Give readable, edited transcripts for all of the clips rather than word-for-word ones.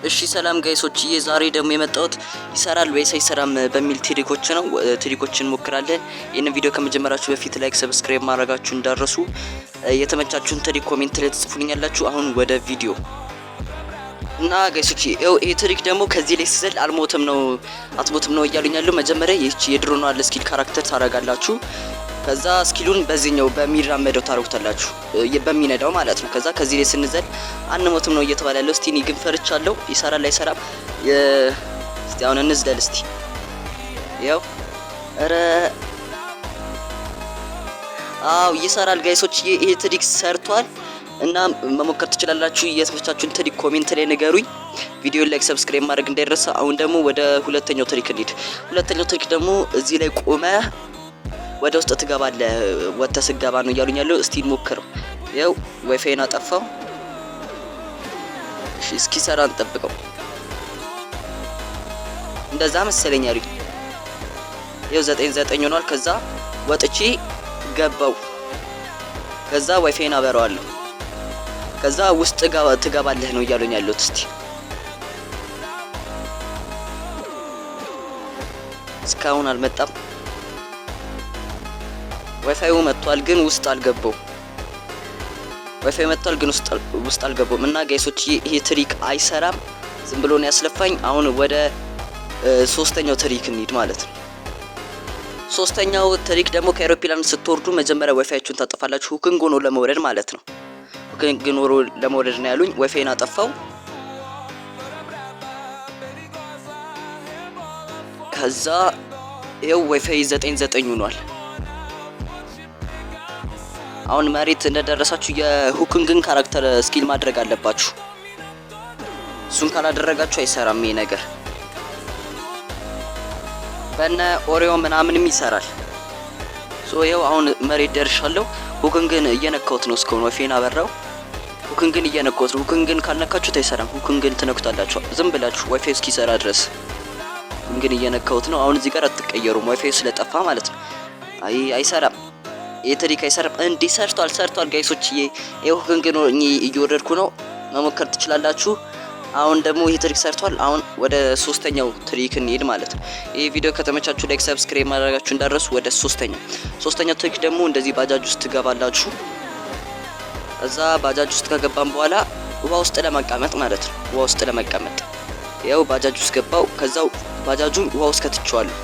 እሺ ሰላም ጋይሶችዬ፣ ዛሬ ደግሞ የመጣሁት ይሰራል ወይስ አይሰራም በሚል ትሪኮችን እንሞክራለን። ይህንን ቪዲዮ ከመጀመራችሁ በፊት ላይክ፣ ሰብስክራይብ ማድረጋችሁ እንዳረሱ። የተመቻችሁን ትሪክ ኮሜንት ላይ ትጽፉልኛላችሁ። አሁን ወደ ቪዲዮ እና ጋይሶች፣ ይሄ ትሪክ ደግሞ ከዚህ ላይ ሲዘል አትሞትም ነው እያሉኛለሁ። መጀመሪያ ይህች የድሮኗ ስኪል ካራክተር ታረጋላችሁ። ከዛ ስኪሉን በዚህኛው በሚራመደው ታረጉታላችሁ፣ በሚነዳው ማለት ነው። ከዛ ከዚህ ላይ ስንዘል አንሞትም ነው እየተባለ ያለው። እስቲ እኔ ግን ፈርቻለሁ። ይሰራል አይሰራም? እስቲ አሁን እንዝለል እስቲ። ያው አው ይሰራል ጋይሶች፣ ይሄ ትሪክ ሰርቷል እና መሞከር ትችላላችሁ። የተመቻችሁን ትሪክ ኮሜንት ላይ ንገሩኝ። ቪዲዮ ላይክ፣ ሰብስክራይብ ማድረግ እንዳይረሳ። አሁን ደግሞ ወደ ሁለተኛው ትሪክ እንሂድ። ሁለተኛው ትሪክ ደግሞ እዚህ ላይ ቆመ ወደ ውስጥ ትገባለህ፣ ወጥተህ ስገባ ነው እያሉኝ ያለው። እስቲ እንሞክረው። ያው ዋይፋይን አጠፋው። እሺ እስኪ ሰራ እንጠብቀው። እንደዛ መሰለኝ አሉኝ። ያው 99 ሆኗል። ከዛ ወጥቼ ገባው። ከዛ ዋይፋይን አበራዋለሁ። ከዛ ውስጥ ትገባለህ ነው እያሉኝ ያለው። እስቲ እስካሁን አልመጣም። ዋይፋዩ መጥቷል ግን ውስጥ አልገባው። ዋይፋዩ መጥቷል ግን ውስጥ አልገባውም። እና ጋይሶች ይሄ ትሪክ አይሰራም፣ ዝም ብሎ ነው ያስለፋኝ። አሁን ወደ ሶስተኛው ትሪክ እንሂድ ማለት ነው። ሶስተኛው ትሪክ ደግሞ ከኤሮፕላን ስትወርዱ መጀመሪያ ዋይፋያችሁን ታጠፋላችሁ። ሁኪንግ ሆኖ ለመውረድ ማለት ነው። ሁኪንግ ሆኖ ለመውረድ ነው ያሉኝ። ዋይፋይን አጠፋው። ከዛ ይሄው ዋይፋይ 99 ሆኗል። አሁን መሬት እንደደረሳችሁ የሁኪንግን ካራክተር ስኪል ማድረግ አለባችሁ። እሱን ካላደረጋችሁ አይሰራም ይሄ ነገር። በነ ኦሪዮ ምናምንም ይሰራል። ይኸው አሁን መሬት ደርሻለሁ። ሁኪንግን እየነካሁት ነው እስካሁን። ዋይፋይን አበራው። ሁኪንግን እየነካሁት ነው። ሁኪንግን ካልነካችሁት አይሰራም። ሁኪንግን ትነኩታላችሁ ዝም ብላችሁ ዋይፋይ እስኪሰራ ድረስ። ሁኪንግን እየነካሁት ነው። አሁን እዚህ ጋር አትቀየሩም፣ ዋይፋይ ስለጠፋ ማለት ነው። አይሰራም። የትሪክ አይሰራም። እንዴ ሰርቷል ጋይሶች። ይሄው ሁኪንግን እየወረድኩ ነው፣ መሞከር ትችላላችሁ። አሁን ደግሞ ይሄ ትሪክ ሰርቷል። አሁን ወደ ሶስተኛው ትሪክ እንሄድ ማለት ነው። ይሄ ቪዲዮ ከተመቻችሁ ላይክ፣ ሰብስክራይብ ማድረጋችሁ እንዳረሱ። ወደ ሶስተኛው ትሪክ ደግሞ እንደዚህ ባጃጅ ውስጥ ትገባላችሁ። እዛ ባጃጅ ውስጥ ከገባን በኋላ ውሃ ውስጥ ለመቀመጥ ማለት ነው። ውሃ ውስጥ ለመቀመጥ ያው ባጃጅ ውስጥ ገባው። ከዛው ባጃጁን ውሃ ውስጥ ከትቼዋለሁ።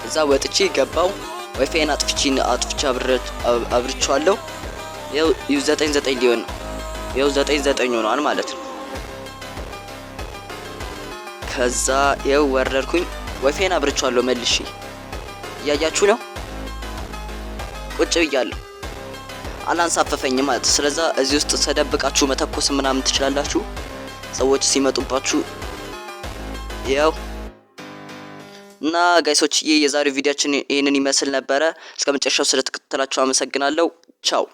እዛ ወጥቼ ገባው። ዋይፋይን አጥፍቼ አብርቼዋለሁ። ያው 99 ሊሆን ነው። ያው 99 ሆኗል ማለት ነው። ከዛ ያው ወረድኩኝ። ዋይፋይን አብርቼዋለሁ መልሼ። እያያችሁ ነው። ቁጭ ብያለሁ። አላንሳፈፈኝም ማለት ነው። ስለዛ እዚህ ውስጥ ተደብቃችሁ መተኮስ ምናምን ትችላላችሁ ሰዎች ሲመጡባችሁ። ያው እና ጋይሶች የዛሬው ቪዲዮአችን ይሄንን ይመስል ነበረ። እስከመጨረሻው ስለተከታተላችሁ አመሰግናለሁ። ቻው።